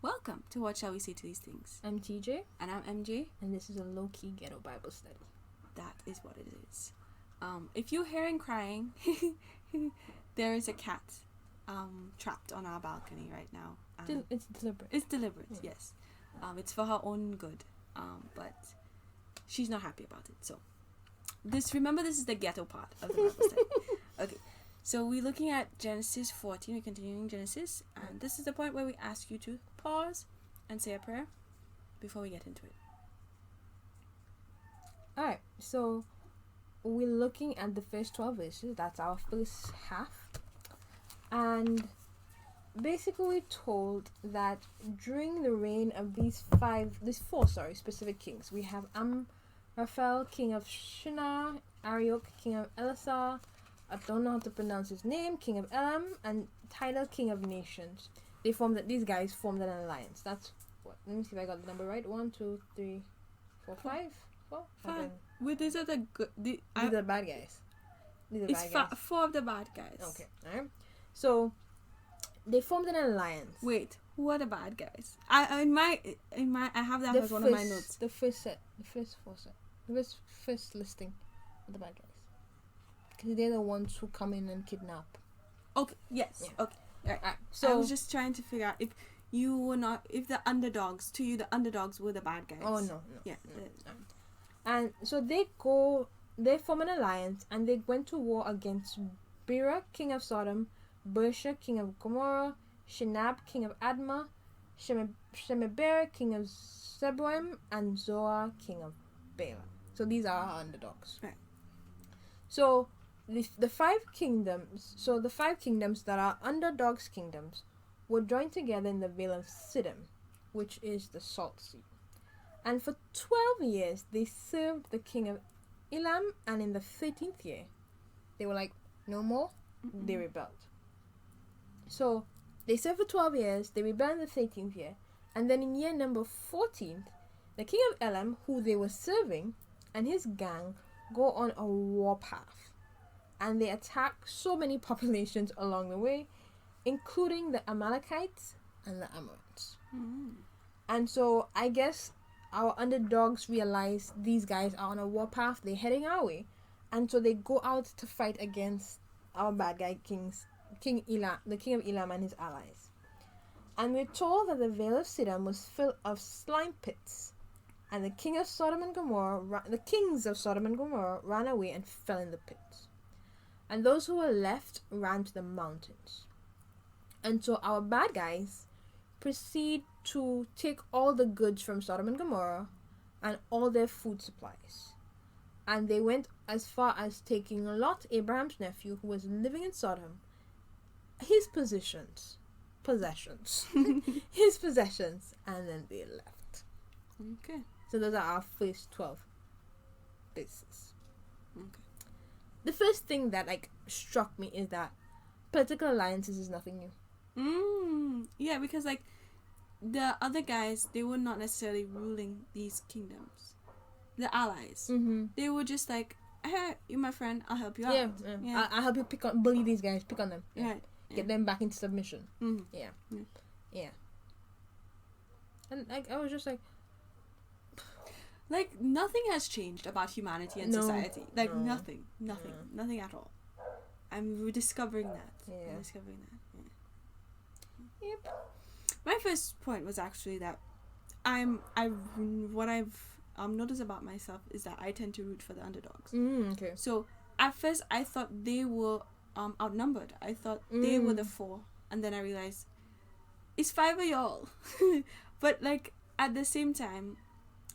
Welcome to What Shall We Say to These Things? I'm TJ, And I'm MJ. and this is a low-key ghetto Bible study. That is what it is. If you're hearing crying, there is a cat trapped on our balcony right now. It's deliberate. It's deliberate, yes. It's for her own good. But she's not happy about it. So, this is the ghetto part of the Bible study. Okay. So we're looking at Genesis 14. We're continuing Genesis. And this is the point where we ask you to pause and say a prayer before we get into it. Alright, so we're looking at the first 12 verses. That's our first half. And basically we're told that during the reign of these four specific kings, we have Amraphel, king of Shinar, Arioch, king of Elasar, I don't know how to pronounce his name, king of Elam, and Tidal, king of nations. These guys formed an alliance. That's what, let me see if I got the number right. 1, 2, 3, 4, 5. 4? Five. Wait, these are the good. These are the bad guys. It's four of the bad guys. Okay, alright. So they formed an alliance. Wait, who are the bad guys? I have that as one of my notes. The first listing of the bad guys. Because they're the ones who come in and kidnap. Okay. Yes. Yeah. Okay. Right. So I was just trying to figure out if the underdogs were the bad guys. Oh no. Yeah. No. And so they form an alliance and they went to war against Bera, king of Sodom, Bersha, king of Gomorrah, Shinab, king of Admah, Shemeber, king of Zeboim, and Zoar, king of Bela. So these are our underdogs. Right. So the five kingdoms that are underdogs kingdoms were joined together in the Vale of Siddim, which is the Salt Sea. And for 12 years, they served the king of Elam, and in the 13th year, they were like, no more, They rebelled. So, they served for 12 years, they rebelled in the 13th year, and then in year number 14th, the king of Elam, who they were serving, and his gang go on a warpath. And they attack so many populations along the way, including the Amalekites and the Amorites. Mm. And so I guess our underdogs realize these guys are on a warpath, they're heading our way. And so they go out to fight against our bad guy kings, King Elam, the king of Elam and his allies. And we're told that the Vale of Siddim was full of slime pits. And the kings of Sodom and Gomorrah ran away and fell in the pits. And those who were left ran to the mountains. And so our bad guys proceed to take all the goods from Sodom and Gomorrah and all their food supplies. And they went as far as taking Lot, Abraham's nephew, who was living in Sodom, his possessions, and then they left. Okay. So those are our first 12 bases. Okay. The first thing that struck me is that political alliances is nothing new. Yeah, because the other guys, they were not necessarily ruling these kingdoms. The allies. Mm-hmm. They were just like, hey, you're my friend, I'll help you out. Yeah. I'll help you bully these guys, pick on them. Yeah. Get them back into submission. Mm-hmm. Yeah. And I was just nothing has changed about humanity and society. Nothing at all. We're discovering that. Yeah. Yep. My first point was actually that what I've noticed about myself is that I tend to root for the underdogs. Okay. So at first I thought they were outnumbered. I thought they were the 4, and then I realized it's 5 of y'all. But at the same time,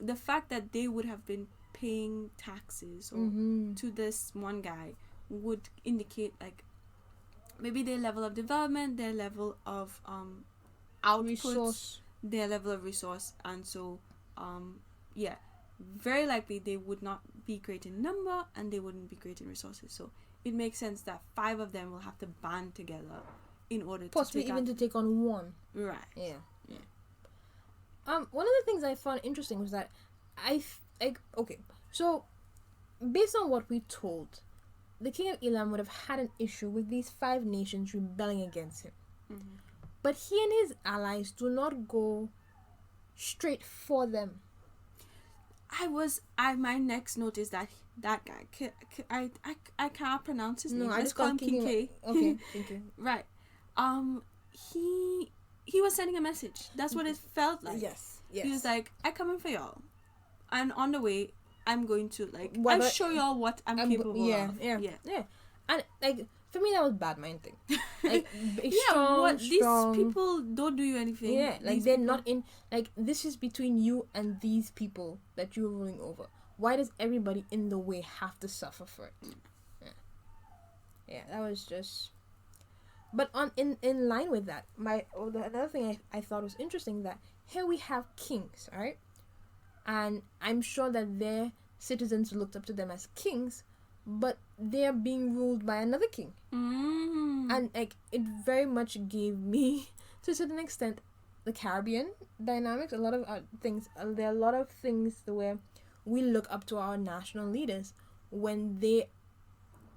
the fact that they would have been paying taxes or to this one guy would indicate maybe their level of development, their level of output, their level of resource, and so very likely they would not be great in number and they wouldn't be great in resources. So it makes sense that 5 of them will have to band together in order possibly to take on one. Right. Yeah. One of the things I found interesting was that so based on what we told, the king of Elam would have had an issue with these 5 nations rebelling against him. but he and his allies do not go straight for them. My next note is that guy, I can't pronounce his name. I Let's just call him call King K. Okay, King K. Right. He was sending a message. That's what it felt like. Yes. He was like, I come in for y'all. And on the way, I'm going to, like, Whether- I'll show y'all what I'm capable of. Yeah. And, like, for me, that was bad mind thing. Like, These people don't do you anything. Yeah, like, These they're people- not in, like, this is between you and these people that you're ruling over. Why does everybody in the way have to suffer for it? Yeah, that was just... But in line with that, another thing I thought was interesting, that here we have kings, right? And I'm sure that their citizens looked up to them as kings, but they're being ruled by another king. And like, it very much gave me, to a certain extent, the Caribbean dynamics. A lot of things. There are a lot of things where we look up to our national leaders when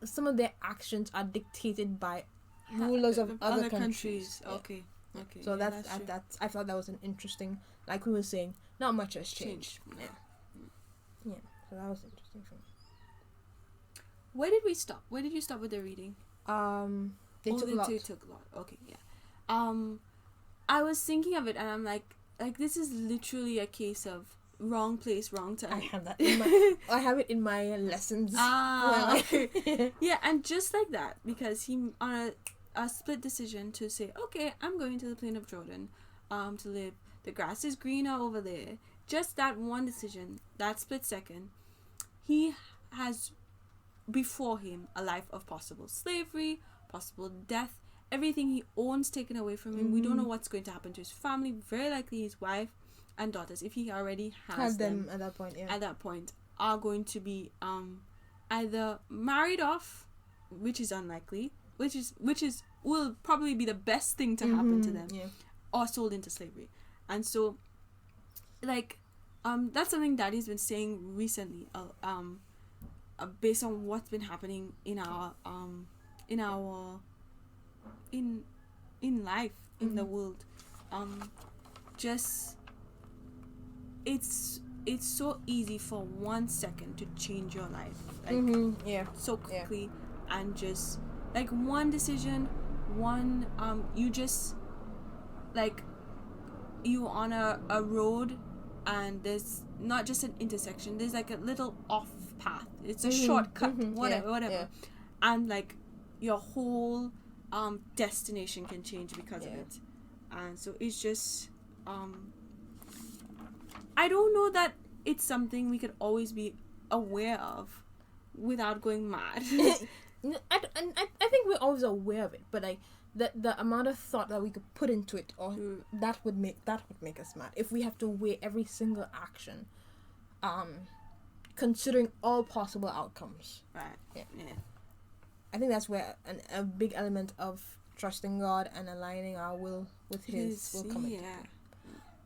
some of their actions are dictated by rulers of other countries. Yeah. Okay. So yeah, that's true. I thought that was an interesting, like we were saying, not much has changed. Yeah. So that was interesting for me. Where did we stop? Where did you stop with the reading? They took a lot. They took a lot. Okay, yeah. I was thinking of it, and I'm like this is literally a case of wrong place, wrong time. I have that. I have it in my lessons. Okay. Yeah, and just like that, because he on a split decision to say, okay, I'm going to the plain of Jordan, to live. The grass is greener over there. Just that one decision, that split second, he has before him a life of possible slavery, possible death, everything he owns taken away from him. We don't know what's going to happen to his family. Very likely his wife and daughters, if he already has them at that point. Yeah. at that point, are going to be either married off, which is unlikely, which is will probably be the best thing to happen to them, or sold into slavery. And so, like, that's something Daddy's been saying recently, based on what's been happening in our in life, in the world. Just it's so easy for 1 second to change your life, like so quickly, and just like one decision, you just like you on a road, and there's not just an intersection, there's like a little off path, it's a shortcut, whatever, and like your whole destination can change because of it. And so it's just I don't know that it's something we could always be aware of without going mad. I think we're always aware of it, but like the amount of thought that we could put into it, or that would make us mad if we have to weigh every single action, considering all possible outcomes. Right. Yeah. I think that's where a big element of trusting God and aligning our will with His will come in.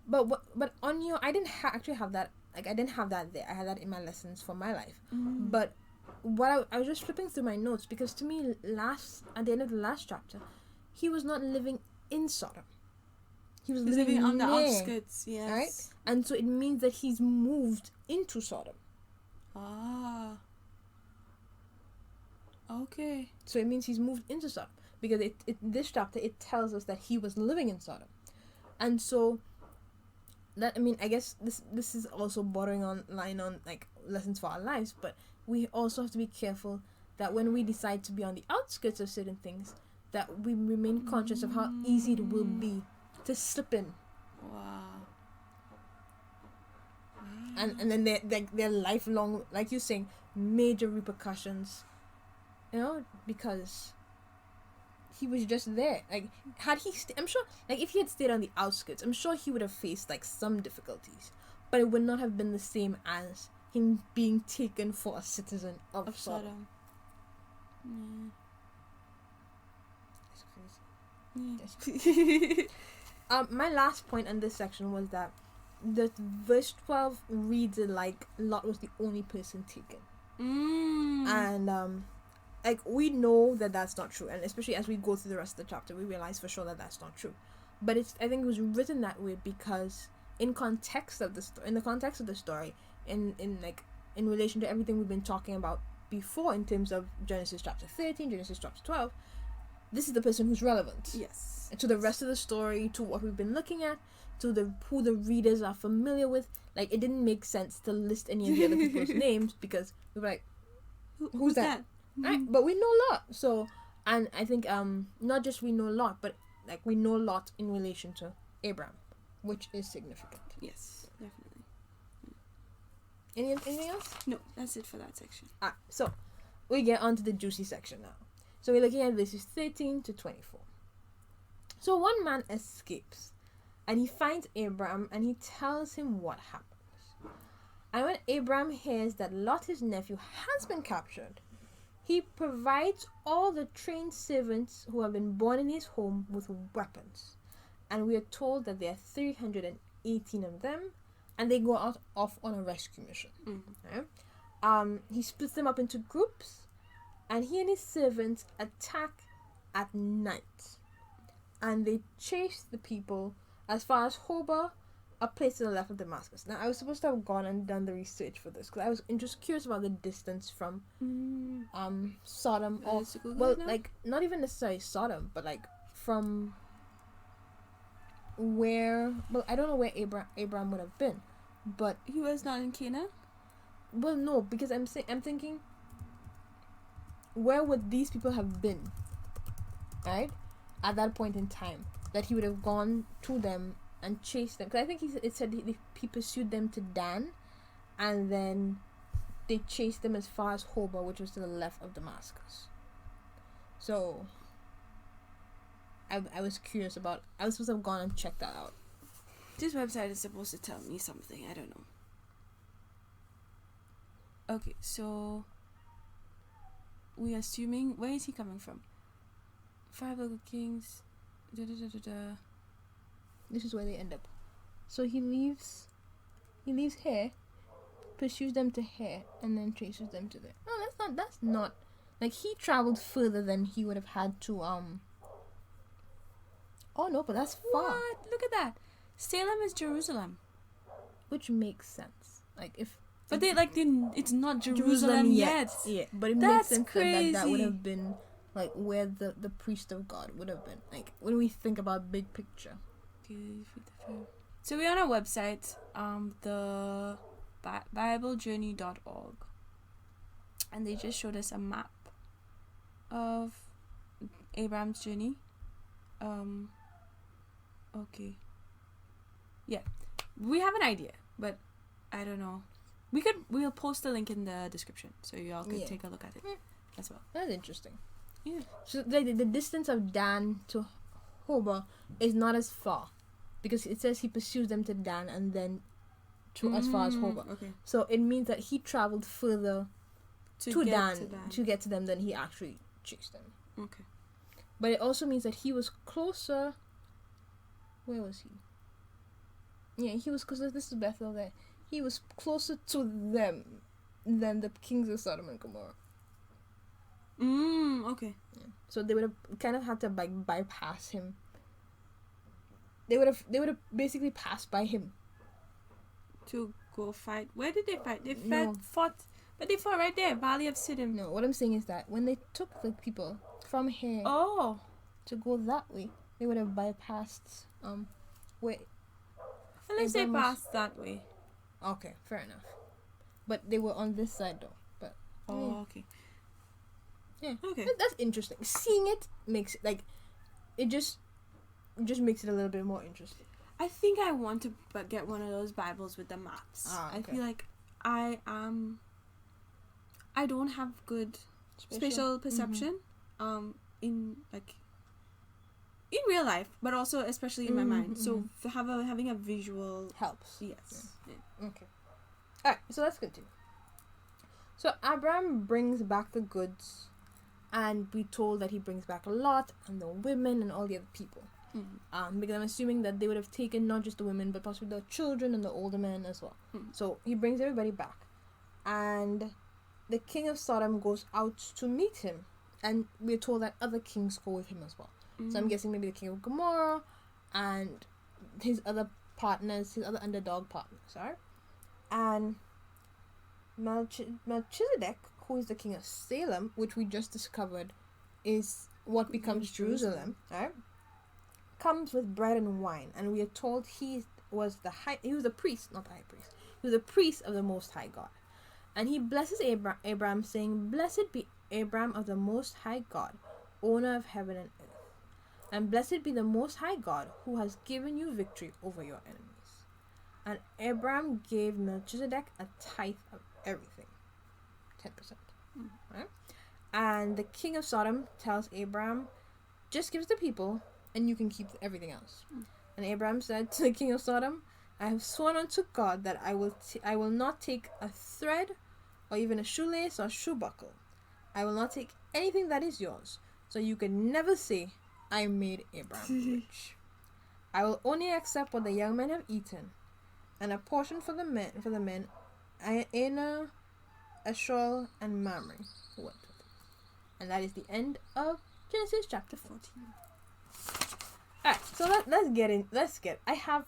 But on your, I didn't actually have that. Like, I didn't have that there. I had that in my lessons for my life. But what I was just flipping through my notes, because to me, at the end of the last chapter, he was not living in Sodom. He was living on the near, outskirts. Yes. right? And so it means that he's moved into Sodom. Okay. So it means he's moved into Sodom, because this chapter, it tells us that he was living in Sodom. And so that, I mean, I guess this is also bordering on like lessons for our lives, but we also have to be careful that when we decide to be on the outskirts of certain things, that we remain conscious of how easy it will be to slip in. Wow. And then they're lifelong, like you're saying, major repercussions, because he was just there. Like, had he I'm sure, like, if he had stayed on the outskirts, I'm sure he would have faced like some difficulties, but it would not have been the same as him being taken for a citizen of Sodom. That's crazy. My last point in this section was that the verse 12 reads it like Lot was the only person taken. And like, we know that that's not true, and especially as we go through the rest of the chapter, we realize for sure that that's not true. but I think it was written that way because in context of in the context of the story, in relation to everything we've been talking about before in terms of Genesis chapter 13, Genesis chapter 12, this is the person who's relevant. Yes. To the rest of the story, to what we've been looking at, to who the readers are familiar with. Like, it didn't make sense to list any of the other people's names because we were like, who's that? Right? But we know Lot. So, and I think not just we know Lot, but like we know Lot in relation to Abraham, which is significant. Yes, definitely. Anything else? No, that's it for that section. So we get on to the juicy section now. So we're looking at verses 13 to 24. So one man escapes, and he finds Abraham, and he tells him what happens. And when Abraham hears that Lot, his nephew, has been captured, he provides all the trained servants who have been born in his home with weapons. And we are told that there are 318 of them, and they go off on a rescue mission. Right? He splits them up into groups, and he and his servants attack at night. And they chase the people as far as Hobah, a place to the left of Damascus. Now, I was supposed to have gone and done the research for this because I was just curious about the distance from Sodom, or like not even necessarily Sodom, but like from where. Well, I don't know where Abraham would have been, but he was not in Canaan. Well, no, because I'm thinking, where would these people have been, right, at that point in time that he would have gone to them and chased them? Because I think it said he pursued them to Dan, and then they chased them as far as Hobah, which was to the left of Damascus. So I was curious about. I was supposed to have gone and checked that out. This website is supposed to tell me something. I don't know. Okay, so we're assuming, where is he coming from? 5 Local Kings. This is where they end up. So he leaves here, pursues them to here, and then chases them to there. No, that's not like he traveled further than he would have had to Oh no, but that's far. What? Look at that. Salem is Jerusalem. Which makes sense. Like if But it's not Jerusalem yet. Yeah, but it makes sense that would have been like where the priest of God would have been. Like when we think about big picture. So we're on our website, the BibleJourney.org, and they just showed us a map of Abraham's journey. Okay. Yeah, we have an idea, but I don't know. We'll post a link in the description so y'all can take a look at it as well. That's interesting. Yeah. So the distance of Dan to Hobah is not as far, because it says he pursues them to Dan and then to as far as Hobah. Okay. So it means that he traveled further to Dan to get to them than he actually chased them. Okay. But it also means that he was closer. Where was he? Yeah, he was, because this is Bethel there. He was closer to them than the kings of Sodom and Gomorrah. Okay. Yeah. So they would have kind of had to bypass him. They would have basically passed by him to go fight. Where did they fight? They fought right there, Valley of Siddim. No, what I'm saying is that when they took the people from here to go that way, they would have bypassed where. Unless they passed that way. Okay, fair enough. But they were on this side though. But okay. Yeah. Okay. That's interesting. Seeing it makes it like it just makes it a little bit more interesting. I think I want to get one of those Bibles with the maps. Okay. I feel like I don't have good spatial perception in real life, but also especially in my mind. So having a visual helps. Yes. Yeah. Okay. Alright, so let's continue. So Abraham brings back the goods, and we told that he brings back Lot and the women and all the other people. Because I'm assuming that they would have taken not just the women, but possibly the children and the older men as well. So he brings everybody back, and the king of Sodom goes out to meet him, and we're told that other kings go with him as well. So I'm guessing maybe the king of Gomorrah and his other partners, his other underdog partners, right? And Melchizedek, who is the king of Salem, which we just discovered is what becomes Jerusalem, right? Comes with bread and wine, and we are told he was the priest, not the high priest. He was the priest of the Most High God. And he blesses Abraham, saying, "Blessed be Abraham of the Most High God, owner of heaven and earth. And blessed be the Most High God, who has given you victory over your enemies." And Abraham gave Melchizedek a tithe of everything, 10%. Right? And the king of Sodom tells Abraham, "Just give it to the people, and you can keep everything else." And Abraham said to the king of Sodom, "I have sworn unto God that I will not take a thread or even a shoelace or shoe buckle. I will not take anything that is yours, so you can never say, 'I made Abraham rich.' I will only accept what the young men have eaten, and a portion for the men, Aner, Eshcol, and Mamre who went with it." And that is the end of Genesis chapter 14. Alright, so I have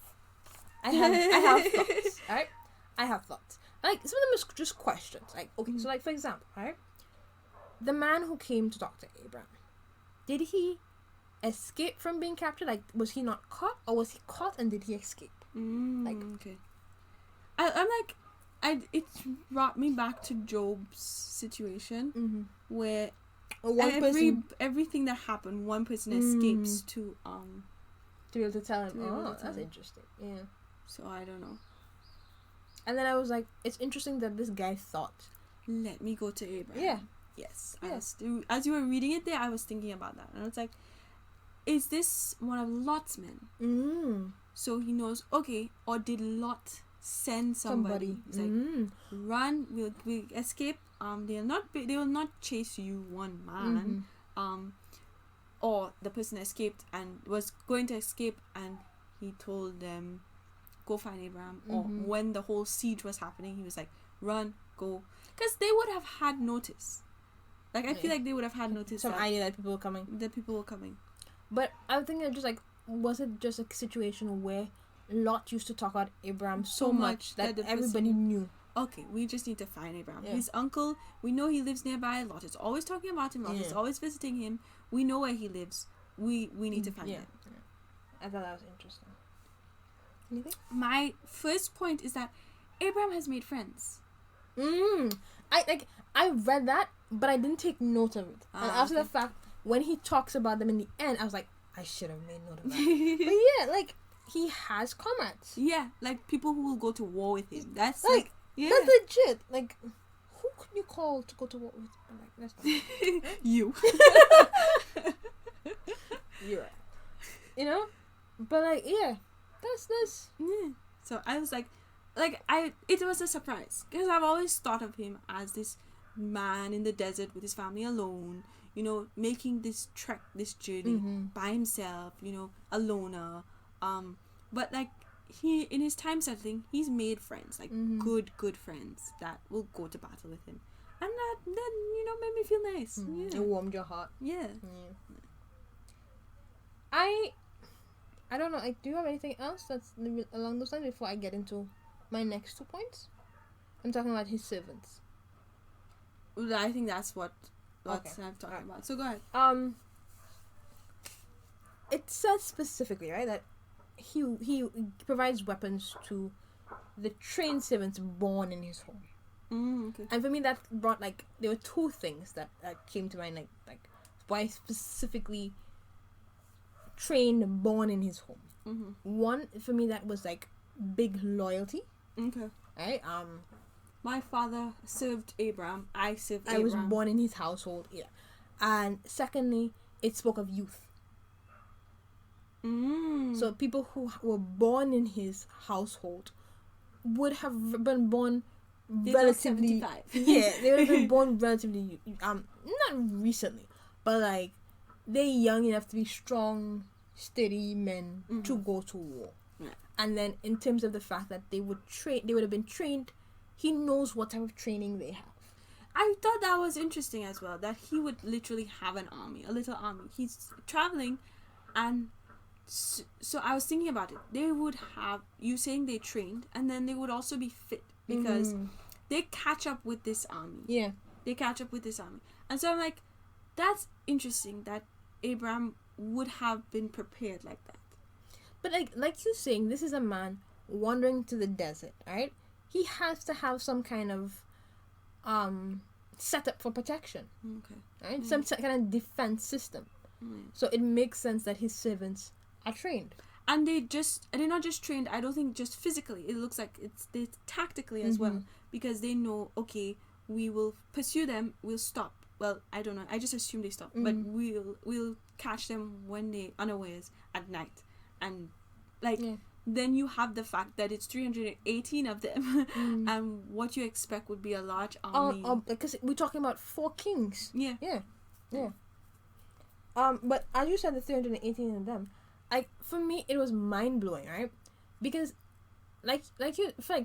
thoughts. Alright? I have thoughts. Like, some of them is just questions. Like, okay, so like, for example, right? The man who came to talk to Abraham, did he escape from being captured? Like, was he not caught, or was he caught and did he escape? Okay. It brought me back to Job's situation, where everything that happened, one person escapes to be able to tell him. Oh, that's interesting. Yeah. So I don't know. And then I was like, it's interesting that this guy thought, let me go to Abraham. Yeah. Yes. Yeah. As you were reading it there, I was thinking about that. And I was like, is this one of Lot's men? So he knows, okay, or did Lot send somebody? He's like, run, we'll escape. They will not chase you, one man. Or the person escaped and was going to escape, and he told them, go find Abraham. Or when the whole siege was happening, he was like, run, go, because they would have had notice. Like, I feel like they would have had notice. Some idea that people were coming. But I think it just like, was it just a situation where Lot used to talk about Abraham so much that everybody knew? Okay, we just need to find Abraham. His uncle, we know he lives nearby. Lot is always talking about him. Lot is always visiting him. We know where he lives. We need to find him. I thought that was interesting. Anything? My first point is that Abraham has made friends. I read that, but I didn't take note of it. And after the fact, when he talks about them in the end, I was like, I should have made note of that. But yeah, like, he has comrades. Yeah, like people who will go to war with him. That's like that's legit. Like, who could you call to go to war with? I'm like, that's not you. You're right. You know, but like, yeah, that's. Yeah. So I was like, it was a surprise because I've always thought of him as this man in the desert with his family alone. You know, making this trek, this journey by himself. You know, a loner. But like he, in his time settling, he's made friends, like good friends that will go to battle with him, and that then made me feel nice. Yeah. It warmed your heart. Yeah. I don't know. Like, do you have anything else that's along those lines before I get into my next 2 points? I'm talking about his servants. I think that's what I'm talking about. So go ahead. It says specifically, right, that he provides weapons to the trained servants born in his home. Okay. And for me, that brought, like, there were two things that came to mind, like why specifically trained born in his home. One, for me, that was like big loyalty. Okay. Right. My father served Abraham. I was born in his household. Yeah. And secondly, it spoke of youth. So people who were born in his household would have been born relatively. Yeah, they would have been born relatively. Not recently, but like they're young enough to be strong, steady men to go to war. Yeah. And then in terms of the fact that they would have been trained. He knows what type of training they have. I thought that was interesting as well, that he would literally have an army, a little army. He's traveling, and so I was thinking about it. They would have, you saying they trained, and then they would also be fit because they catch up with this army. Yeah. They catch up with this army. And so I'm like, that's interesting that Abraham would have been prepared like that. But like you're saying, this is a man wandering to the desert, right? He has to have some kind of setup for protection, Okay. right? Some kind of defense system. Mm. So it makes sense that his servants are trained. And they're not just trained, I don't think just physically. It looks like they tactically as well. Because they know, okay, we will pursue them, we'll stop. Well, I don't know. I just assume they stop. But we'll catch them when they unawares at night. And then you have the fact that it's 318 of them. And what you expect would be a large army. Because we're talking about 4 kings. Yeah. But as you said, the 318 of them, for me, it was mind blowing, right? Because,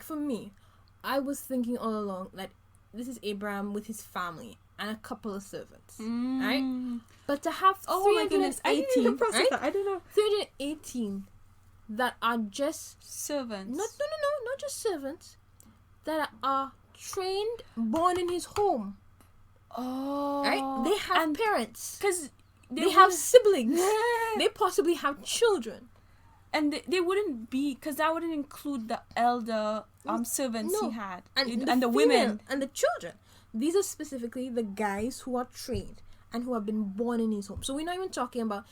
for me, I was thinking all along that this is Abraham with his family and a couple of servants, right? But to have 318, right? I don't know. 318 that are just servants. not just servants, that are trained, born in his home. Oh, right? They have parents. Because they have siblings. They possibly have children. And they wouldn't be, because that wouldn't include the elder servants he had. And the women. And the children. These are specifically the guys who are trained and who have been born in his home. So we're not even talking about,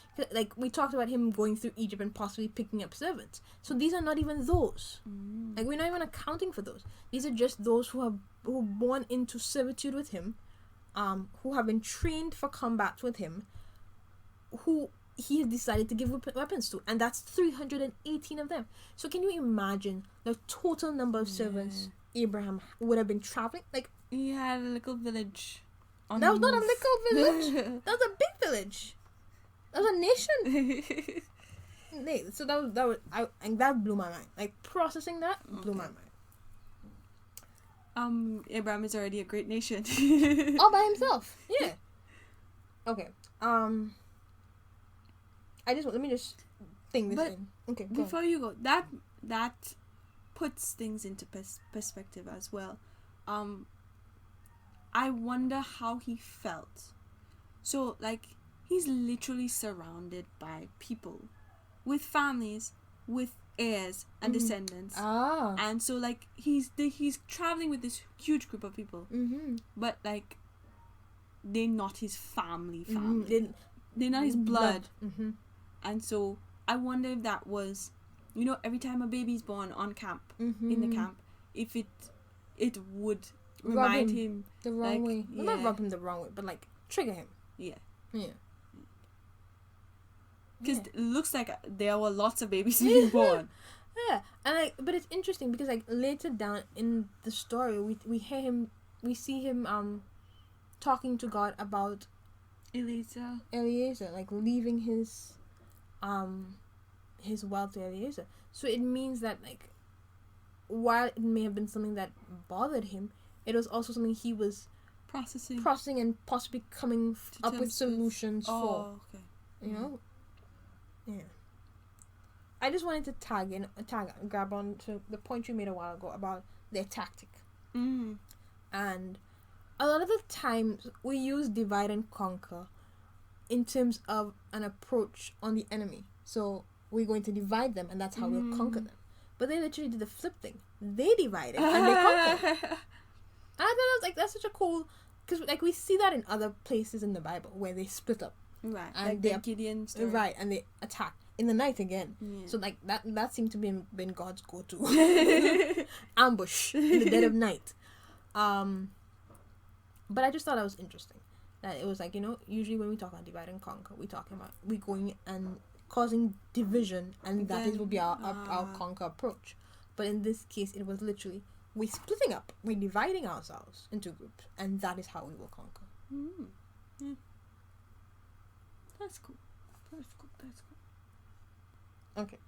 we talked about him going through Egypt and possibly picking up servants. So these are not even those. We're not even accounting for those. These are just those who were born into servitude with him, who have been trained for combat with him, who he has decided to give weapons to, and that's 318 of them. So can you imagine the total number of servants Abraham would have been traveling? He had a little village. That was not a little village. That was a big village. That was a nation. So that blew my mind. Processing that blew my mind. Abraham is already a great nation. All by himself. Yeah. Okay. Let me just think this in. Okay. Before you go, that puts things into perspective as well. I wonder how he felt. So he's literally surrounded by people, with families, with heirs and descendants. And so he's traveling with this huge group of people. But they're not his family. They're not his blood. And so I wonder if that was, every time a baby's born on camp, in the camp, if it would remind him the wrong way. Well, not rub him the wrong way, but trigger him. Yeah. Because it looks like there were lots of babies being born. Yeah, and but it's interesting because later down in the story, we see him talking to God about Eliezer, leaving his wealth to Eliezer. So it means that while it may have been something that bothered him, it was also something he was processing and possibly coming up with solutions for. Okay. Yeah. I just wanted to grab on to the point you made a while ago about their tactic. And a lot of the times we use divide and conquer in terms of an approach on the enemy. So we're going to divide them, and that's how we'll conquer them. But they literally did the flip thing. They divided and they conquered. And I thought it was that's such a cool, because we see that in other places in the Bible where they split up. Right. And the Gideon story. Right, and they attack in the night again. Yeah. So that seemed to be been God's go-to ambush in the dead of night. But I just thought that was interesting. That it was usually when we talk about divide and conquer, we're talking about we going and causing division, and that will be our conquer approach. But in this case, it was literally we're splitting up, we're dividing ourselves into groups, and that is how we will conquer. Yeah. That's cool. Okay.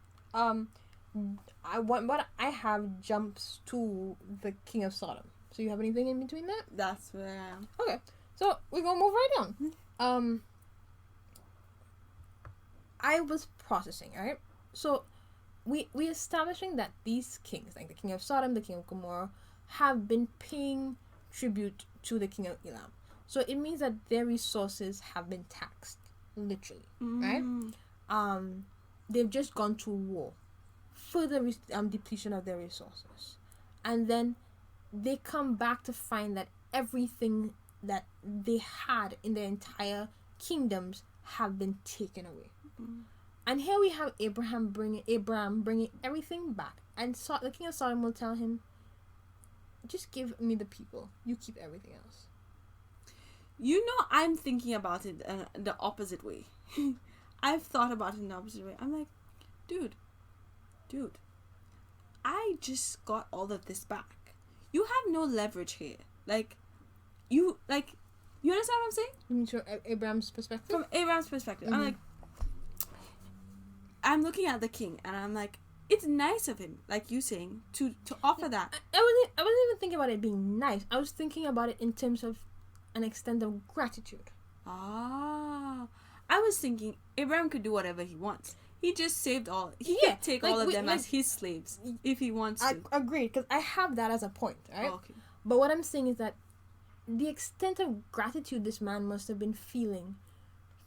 What I have jumps to the king of Sodom. So you have anything in between that? That's where I am. Okay. So we're gonna move right on. I was processing, right? So we establishing that these kings, like the king of Sodom, the king of Gomorrah, have been paying tribute to the king of Elam. So it means that their resources have been taxed, literally, right? They've just gone to war, further depletion of their resources, and then they come back to find that everything that they had in their entire kingdoms have been taken away. And here we have Abraham bringing everything back, and the king of Sodom will tell him, "Just give me the people. You keep everything else." You know, I'm thinking about it the opposite way. I've thought about it in the opposite way. I'm like, dude, I just got all of this back. You have no leverage here. You understand what I'm saying? You mean from Abraham's perspective? From Abraham's perspective. I'm like, I'm looking at the king, and I'm like, it's nice of him, like you saying, to offer that. I wasn't even thinking about it being nice. I was thinking about it in terms of an extent of gratitude. I was thinking Abraham could do whatever he wants. He just saved all. He could take all of them as his slaves if he wants to. I agree, because I have that as a point, right? Okay. But what I'm saying is that the extent of gratitude this man must have been feeling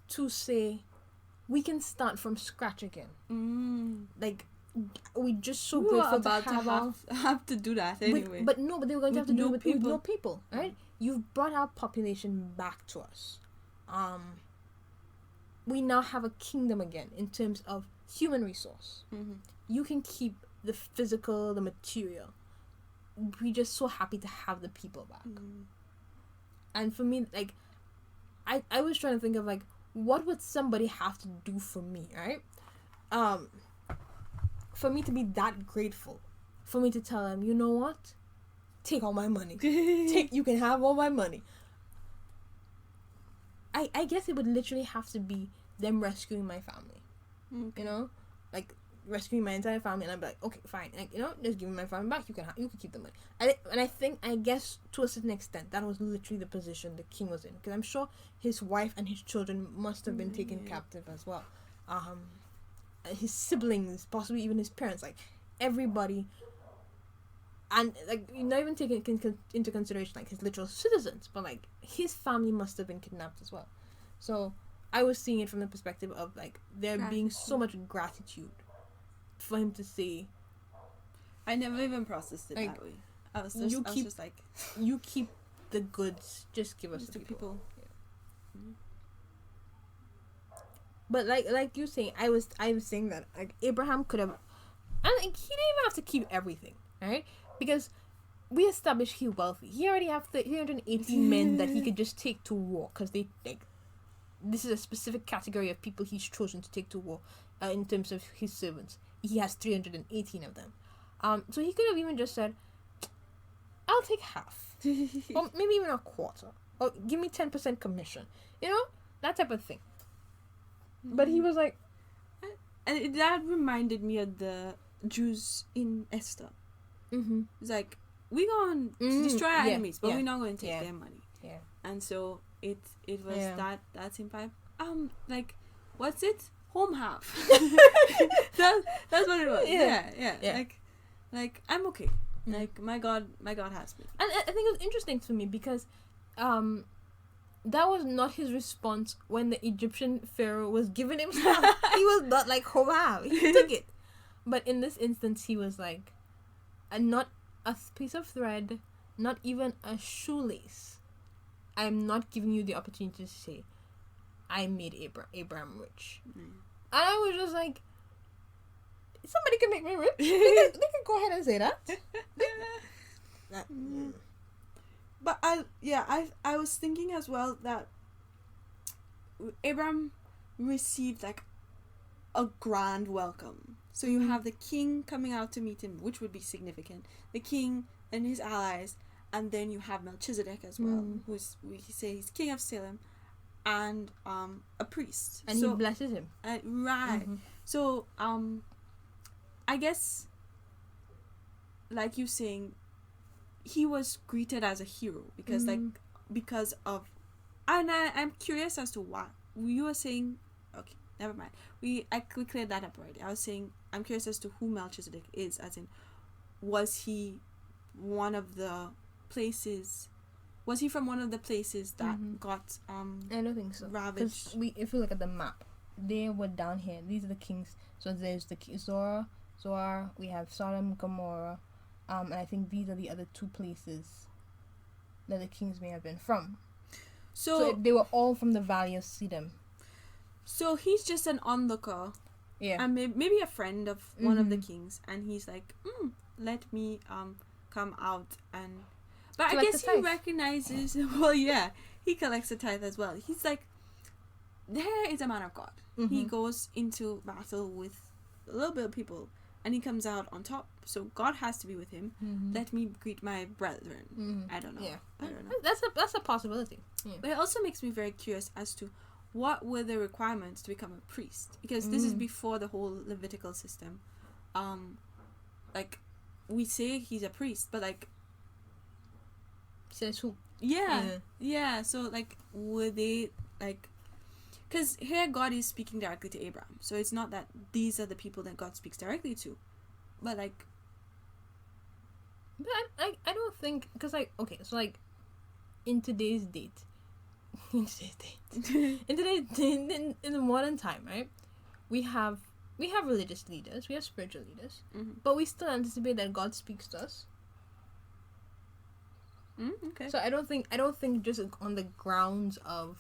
to say, we can start from scratch again. Like, we just so we grateful were about to have to do that anyway. But they were going to have to do it with no people, right? You've brought our population back to us. We now have a kingdom again in terms of human resource. You can keep the physical, the material. We're just so happy to have the people back. And for me, like, I was trying to think of, like, what would somebody have to do for me, right? For me to be that grateful, for me to tell them, you know what? Take all my money. You can have all my money. I guess it would literally have to be them rescuing my family. You know? Like, rescuing my entire family, and I'm like, okay, fine. Like, you know, just give me my family back. You can keep the money. I guess to a certain extent, that was literally the position the king was in. Because I'm sure his wife and his children must have been taken captive as well. His siblings, possibly even his parents, like, everybody. And, like, not even taking into consideration, like, his literal citizens, but, like, his family must have been kidnapped as well. So I was seeing it from the perspective of, like, there being so much gratitude for him to say, I never even processed it like, that way. I was just like, you keep the goods, just give us the people. Yeah. But like you saying, I was saying that, like, Abraham could have, and, like, he didn't even have to keep everything, right? Because we established he's wealthy. He already have 318 men that he could just take to war, because they, like, this is a specific category of people he's chosen to take to war, in terms of his servants. He has 318 of them. So he could have even just said, I'll take half. Or maybe even a quarter. Or give me 10% commission. You know? That type of thing. But he was like... And that reminded me of the Jews in Esther. It's like, we're going to destroy our enemies, but we're not going to take their money. Yeah. And so it was that same vibe. Like, what's it? Home half. That's what it was. Yeah. Like I'm okay. Like my God has me. And I think it was interesting to me because that was not his response when the Egyptian pharaoh was giving him stuff. He was not like, home half. He took it. But in this instance, he was like, not a piece of thread, not even a shoelace. I'm not giving you the opportunity to say, I made Abraham rich. And I was just like, somebody can make me rich. They can go ahead and say that. But I was thinking as well that Abraham received like a grand welcome. So you have the king coming out to meet him, which would be significant. The king and his allies, and then you have Melchizedek as well, who's, we say he's king of Salem, and a priest. And so, he blesses him. Right. So I guess, like you saying, he was greeted as a hero because because of, and I'm curious as to why. You were saying, okay, never mind. We cleared that up already. I was saying I'm curious as to who Melchizedek is, as in, was he one of the places? Was he from one of the places that got I don't think so. ravaged? If you look at the map, they were down here. These are the kings. So there's the Zoar. We have Sodom, Gomorrah, and I think these are the other two places that the kings may have been from. So they were all from the Valley of Siddim. So he's just an onlooker. Yeah. And maybe a friend of one of the kings, and he's like, let me come out and. But I guess he recognizes. Well, yeah, he collects a tithe as well. He's like, there is a man of God. He goes into battle with a little bit of people, and he comes out on top. So God has to be with him. Let me greet my brethren. I don't know. Yeah, I don't know. That's a possibility. Yeah. But it also makes me very curious as to what were the requirements to become a priest, because this is before the whole Levitical system. Like, we say he's a priest, but like, says who? Yeah. So like, were they like? Because here God is speaking directly to Abraham, so it's not that these are the people that God speaks directly to, but like. But I don't think, because like, okay, so like, in today's date, in the modern time, right, we have religious leaders, we have spiritual leaders, but we still anticipate that God speaks to us. Okay. So I don't think just on the grounds of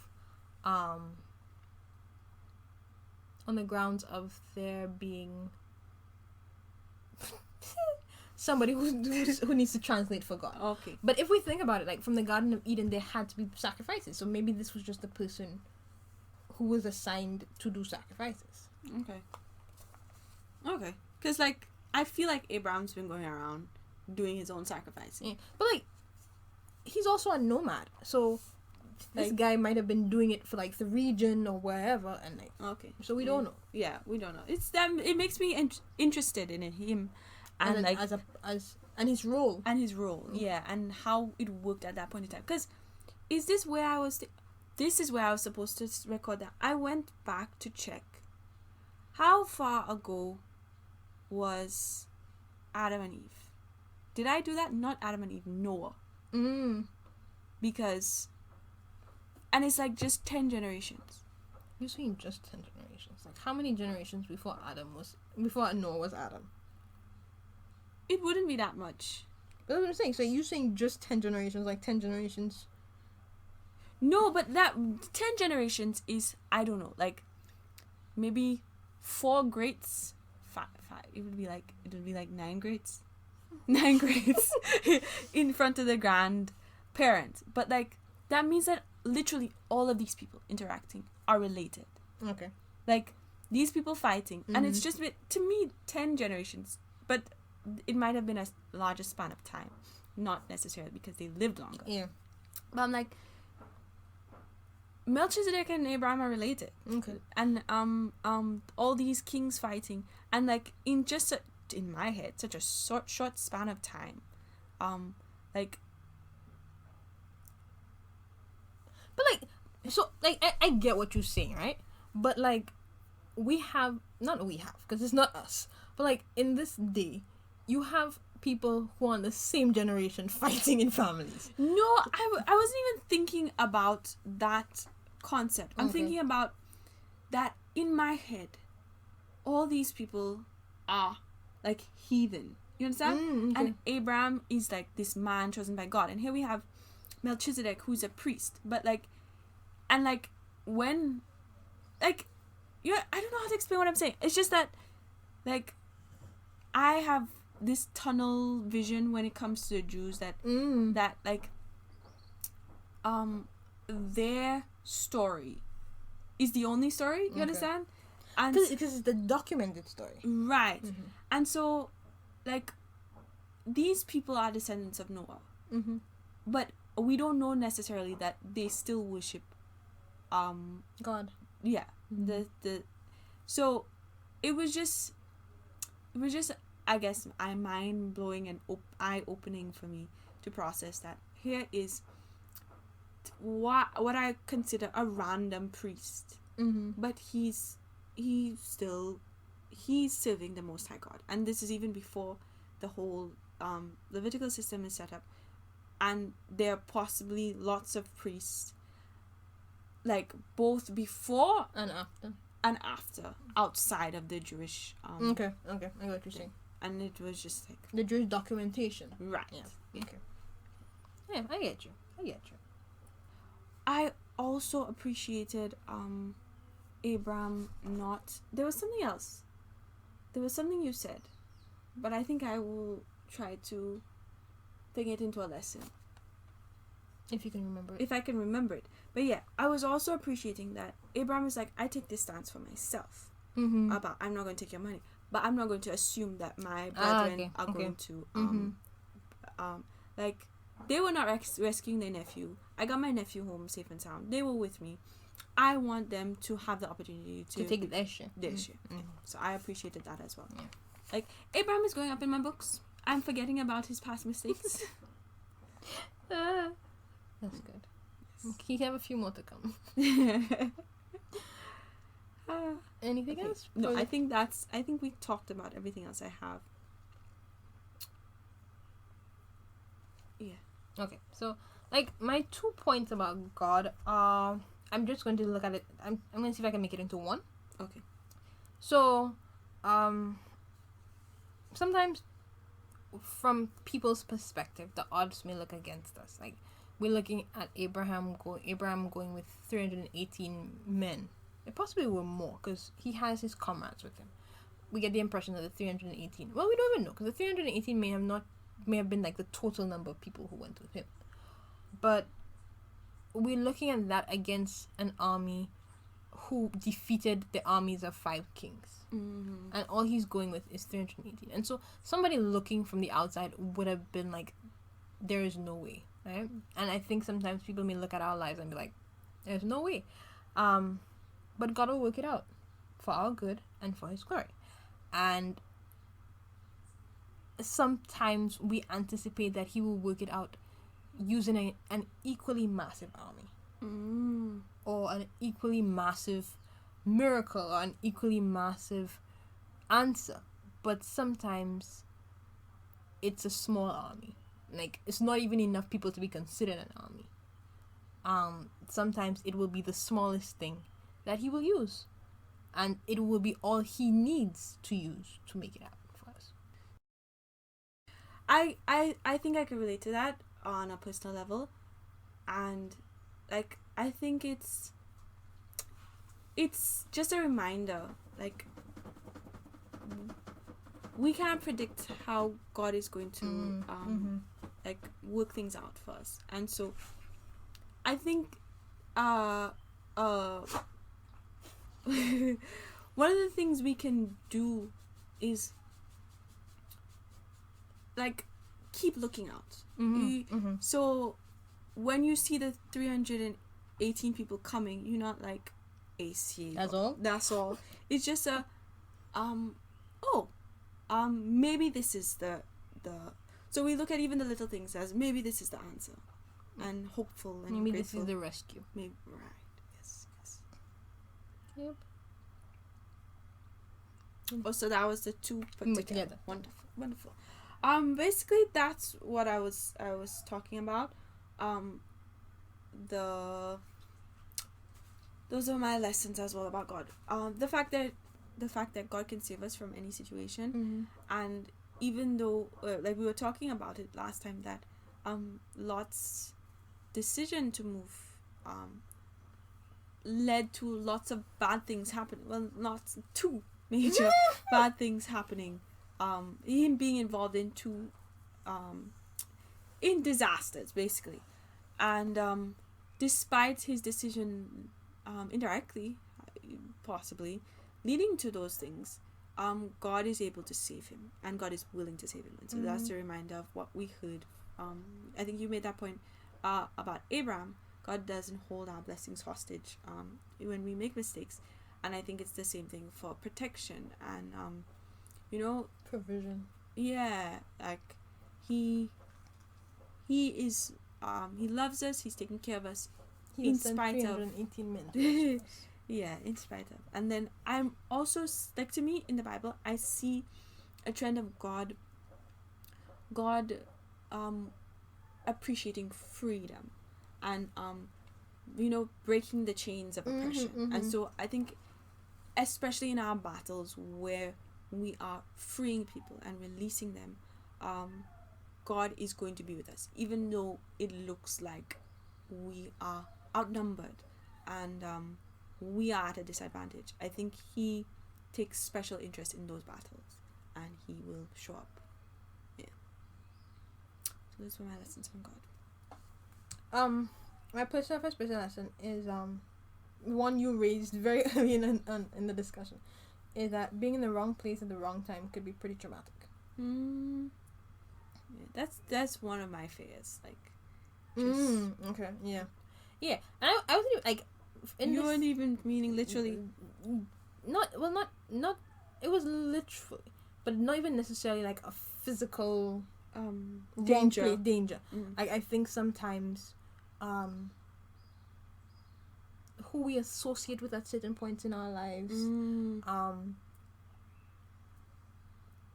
there being somebody who needs to translate for God. Okay. But if we think about it, like from the Garden of Eden, there had to be sacrifices. So maybe this was just the person who was assigned to do sacrifices. Okay. Because like, I feel like Abraham's been going around doing his own sacrificing. Yeah. But like, he's also a nomad, so this guy might have been doing it for like the region or wherever, and like, okay, so we don't know. Yeah, we don't know. It's them. It makes me interested in him, and like and his role yeah, and how it worked at that point in time. Because this is where I was supposed to record that. I went back to check how far ago was Adam and Eve. Did I do that? Not Adam and Eve, Noah. Because, and it's like just 10 generations. You're saying just 10 generations? Like, how many generations before Noah was Adam? It wouldn't be that much. That's what I'm saying. So you're saying just 10 generations, like 10 generations? No, but that 10 generations is, I don't know, like maybe 4 greats. 5. It would be like 9 greats. 9 grades in front of the grandparents, but like that means that literally all of these people interacting are related. Okay. Like these people fighting, and it's just to me 10 generations, but it might have been a larger span of time, not necessarily because they lived longer. Yeah. But I'm like, Melchizedek and Abraham are related. Okay. And all these kings fighting, and like in my head, such a short span of time, like. But like, so like I get what you're saying, right? But like, because it's not us, but like in this day, you have people who are in the same generation fighting in families. No, I wasn't even thinking about that concept. I'm thinking about that in my head. All these people are like heathen. You understand? Okay. And Abraham is like this man chosen by God. And here we have Melchizedek, who's a priest. But like, and like, when, like, yeah, I don't know how to explain what I'm saying. It's just that, like, I have this tunnel vision when it comes to the Jews that like, their story is the only story. You understand? And because it's the documented story, right? And so, like, these people are descendants of Noah, but we don't know necessarily that they still worship God. Yeah. So it was just I guess mind blowing and eye opening for me to process that here is what I consider a random priest, but he's he's serving the Most High God, and this is even before the whole Levitical system is set up, and there are possibly lots of priests, like both before and after outside of the Jewish okay, I got what you're saying. And it was just like The Jewish documentation. right. Yeah. Okay. Yeah, I get you. I also appreciated Abraham not. There was something else. There was something you said, but I think I will try to think it into a lesson. If you can remember it. If I can remember it. But yeah, I was also appreciating that Abraham is like, I take this stance for myself. Mm-hmm. About I'm not going to take your money, but I'm not going to assume that my brethren are going to like they were not rescuing their nephew. I got my nephew home safe and sound. They were with me. I want them to have the opportunity to take their share. Yeah. So I appreciated that as well. Yeah. Like Abraham is going up in my books. I'm forgetting about his past mistakes. That's good. Yes. He have a few more to come. Anything else? No, I think we talked about everything else I have. Yeah. Okay, so like my 2 points about God are, I'm just going to look at it. I'm going to see if I can make it into one. Okay. So, sometimes from people's perspective, the odds may look against us. Like we're looking at Abraham going with 318 men. It possibly were more because he has his comrades with him. We get the impression that the 318. Well, we don't even know because the 318 may have been like the total number of people who went with him. But we're looking at that against an army who defeated the armies of 5 kings. Mm-hmm. And all he's going with is 318. And so somebody looking from the outside would have been like, there is no way, right? And I think sometimes people may look at our lives and be like, there's no way. But God will work it out for our good and for his glory. And sometimes we anticipate that he will work it out using an equally massive army. Or an equally massive miracle or an equally massive answer. But sometimes it's a small army. Like, it's not even enough people to be considered an army. Sometimes it will be the smallest thing that he will use. And it will be all he needs to use to make it happen for us. I think I can relate to that on a personal level. And, like, I think it's just a reminder, like, we can't predict how God is going to like work things out for us. And so I think one of the things we can do is like keep looking out. So when you see the 318 people coming, you're not like AC. That's all. It's just a maybe this is the so we look at even the little things as maybe this is the answer, and hopeful and maybe grateful. This is the rescue. Maybe right. Yes. Yep. Oh, so that was the 2 put together. Wonderful. Basically that's what I was talking about. Those are my lessons as well about God. The fact that God can save us from any situation, and even though like we were talking about it last time, that Lot's decision to move led to lots of bad things happening. Well, not two major bad things happening. Him being involved in in disasters basically, and despite his decision indirectly possibly leading to those things, God is able to save him, and God is willing to save him. And so that's a reminder of what we heard. I think you made that point about Abraham. God doesn't hold our blessings hostage when we make mistakes, and I think it's the same thing for protection and provision. Yeah, like he loves us. He's taking care of us in spite of 318 men. Yeah, in spite of. And then I'm also like, to me in the Bible, I see a trend of God appreciating freedom and breaking the chains of oppression. And so I think, especially in our battles where we are freeing people and releasing them, God is going to be with us, even though it looks like we are outnumbered and we are at a disadvantage. I think He takes special interest in those battles, and He will show up. Yeah. So those were my lessons from God. My first person lesson is one you raised very early in the discussion, is that being in the wrong place at the wrong time could be pretty traumatic. Yeah, that's one of my fears. Like, okay, yeah. And I wasn't even, like, you weren't even meaning literally. Not. It was literally, but not even necessarily like a physical Danger. Danger. I think sometimes, who we associate with at certain points in our lives,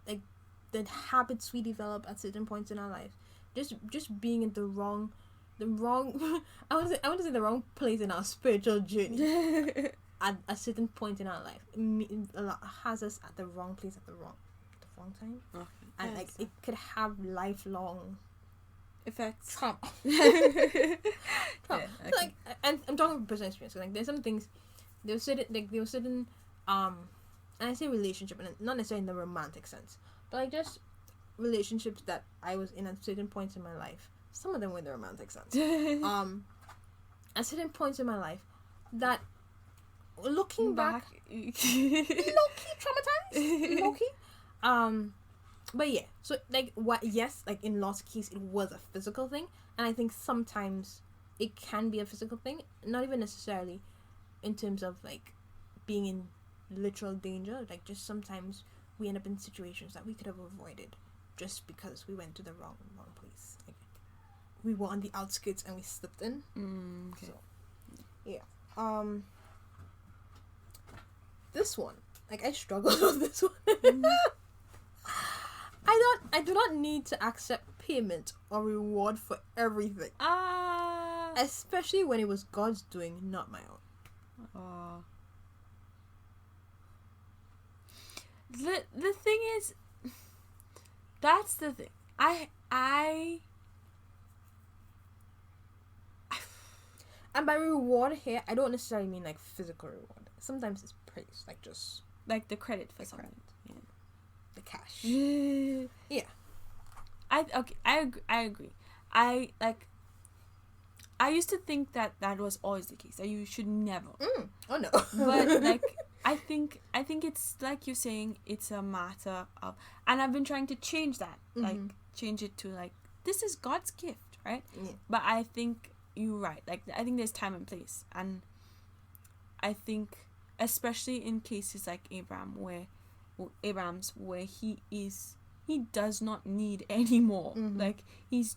like the habits we develop at certain points in our lives, just being in the wrong I want to say the wrong place in our spiritual journey at a certain point in our life has us at the wrong place at the wrong time. Okay. And Yes. like it could have lifelong Effects. trauma. Yeah, So, okay. like, and I'm talking from personal experience. Like, there's some things there were certain and I say relationship, and not necessarily in the romantic sense, but like just relationships that I was in at certain points in my life. Some of them were in the romantic sense. At certain points in my life that, looking back, low-key traumatized. Low-key. But yeah, so like yes, like in Lot's case it was a physical thing, and I think sometimes it can be a physical thing, not even necessarily in terms of like being in literal danger, like just sometimes we end up in situations that we could have avoided just because we went to the wrong place. Like, we were on the outskirts and we slipped in. Okay. So, yeah. This one, like, I struggled with this one. I do not need to accept payment or reward for everything. Especially when it was God's doing, not my own. The thing is, that's the thing. And by reward here, I don't necessarily mean like physical reward. Sometimes it's praise, like just like the credit for the something. the cash. Yeah. I agree. I used to think that was always the case, that you should never. Oh no. But like I think it's like you're saying, it's a matter of, and I've been trying to change that, like change it to like, this is God's gift, right? Yeah. But I think you're right. Like, I think there's time and place, and I think especially in cases like Abraham's, where he does not need any more. Like, he's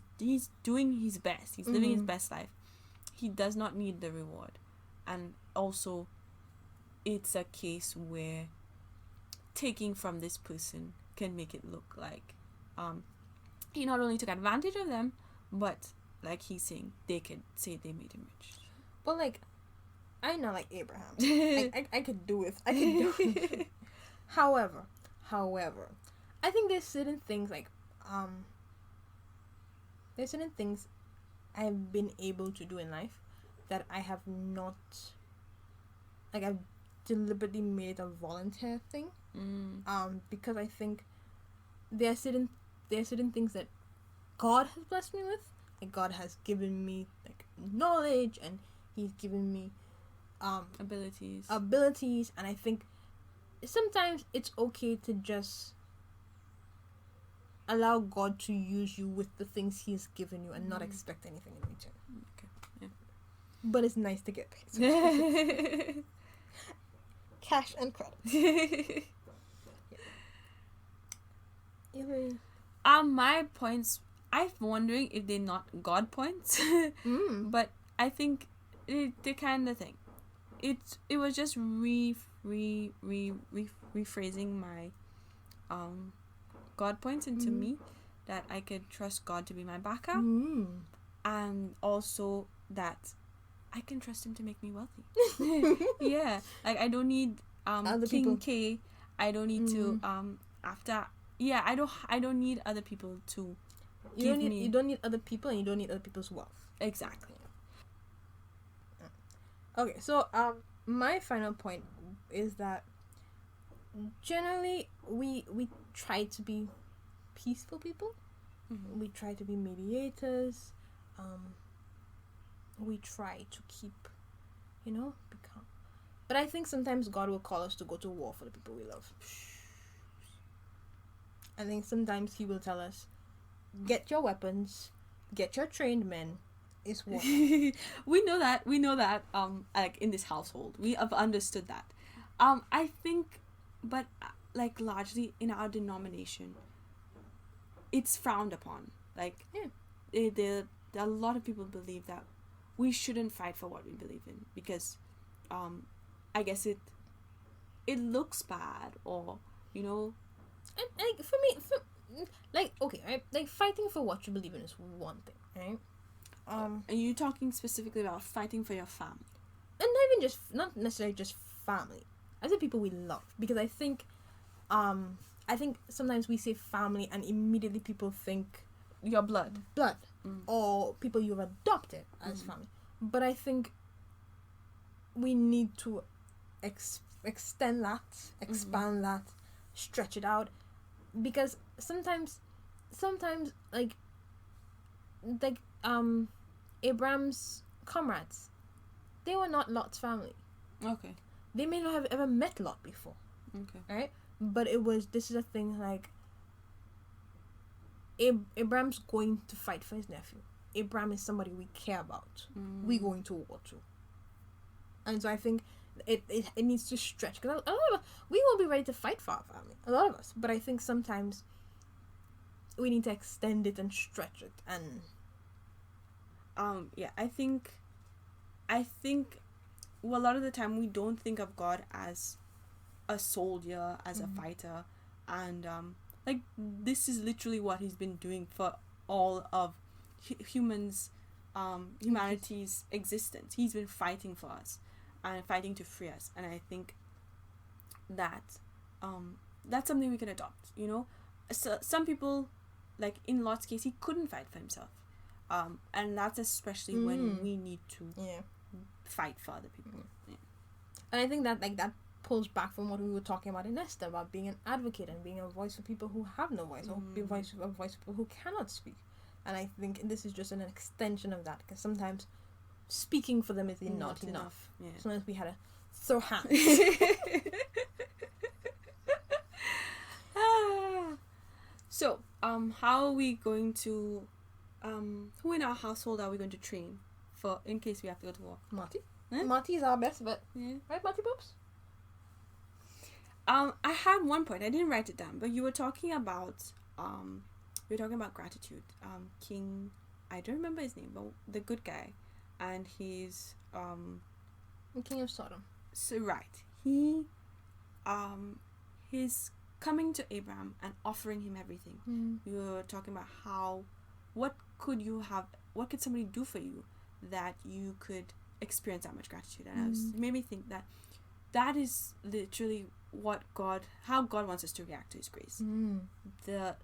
doing his best. He's living his best life. He does not need the reward. And also, it's a case where taking from this person can make it look like he not only took advantage of them, but like he's saying, they could say they made him rich. But like, I'm not like Abraham. I could do it. I could do it. However, I think there's certain things like there's certain things I've been able to do in life that I have not, like, I've deliberately made a volunteer thing. Because I think there are certain things that God has blessed me with. Like, God has given me like knowledge, and He's given me abilities, and I think sometimes it's okay to just allow God to use you with the things He's given you and not expect anything in return. Okay. Yeah. But it's nice to get paid. Cash and credit. My points, I'm wondering if they're not God points. But I think they're kind of thing. it was just rephrasing my God points into me, that I could trust God to be my backer, and also that I can trust him to make me wealthy. Yeah, like I don't need Other King people. K. I don't need to after. Yeah, I don't need other people to give me. You don't need other people, and you don't need other people's wealth. Exactly. Okay, so my final point is that generally we try to be peaceful people. Mm-hmm. We try to be mediators. We try to keep, be calm. But I think sometimes God will call us to go to war for the people we love. I think sometimes He will tell us, get your weapons, get your trained men. It's war. We know that like in this household we have understood that. I think, but like largely in our denomination it's frowned upon. Like there are a lot of people believe that we shouldn't fight for what we believe in, because I guess it looks bad, or And like for me, okay, right? Like fighting for what you believe in is one thing, right? Are you talking specifically about fighting for your family? And not necessarily just family. I say people we love, because I think sometimes we say family and immediately people think Your blood. or people you've adopted as family. But I think we need to extend that, expand that, stretch it out, because sometimes like Abraham's comrades, they were not Lot's family. Okay. They may not have ever met Lot before. Okay. Right? But this is a thing, like Abraham's going to fight for his nephew. Abraham is somebody we care about. We're going to war too. And so I think it needs to stretch, because a lot of us, we will be ready to fight for our family, a lot of us, but I think sometimes we need to extend it and stretch it. And yeah, I think well, a lot of the time we don't think of God as a soldier, as a fighter, and like this is literally what he's been doing for all of humanity's existence. He's been fighting for us and fighting to free us, and I think that that's something we can adopt. So some people, like in Lot's case, he couldn't fight for himself, and that's especially when we need to fight for other people. And I think that that pulls back from what we were talking about in Esther, about being an advocate and being a voice for people who have no voice, or being a voice for people who cannot speak. And I think this is just an extension of that, because sometimes speaking for them is not enough. Yeah. Sometimes we had to throw hands. So, how are we going to, who in our household are we going to train for in case we have to go to war? Marty? Huh? Marty is our best bet. Yeah. Right, Marty Boops? I had one point, I didn't write it down, but you were talking about, gratitude. King, I don't remember his name, but the good guy, and he's, The King of Sodom. So, right. He, he's coming to Abraham and offering him everything. You were talking about what could somebody do for you that you could experience that much gratitude? And it made me think that is literally how God wants us to react to his grace. The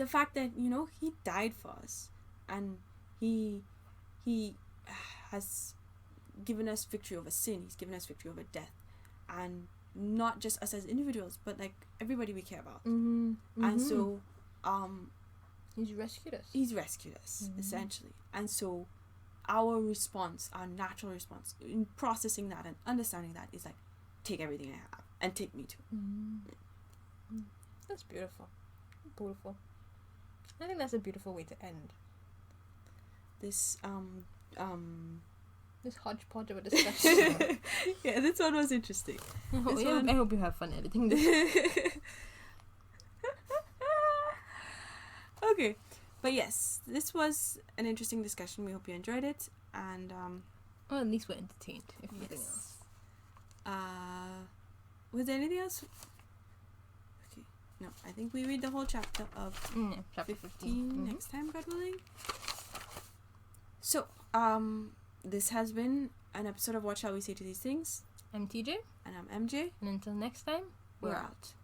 fact that, he died for us, and he has given us victory over sin, he's given us victory over death, and not just us as individuals, but like everybody we care about. And so he's rescued us essentially. And so our natural response in processing that and understanding that is like, take everything I have and take me too. That's beautiful. I think that's a beautiful way to end this this hodgepodge of a discussion. Yeah, this one was interesting. I hope you have fun editing this. Okay, but yes, this was an interesting discussion. We hope you enjoyed it, and Or at least we're entertained, if nothing else. Was there anything else? Okay. No, I think we read the whole chapter of chapter 15 next time, God willing. So, this has been an episode of What Shall We Say to These Things? I'm TJ. And I'm MJ. And until next time, we're out.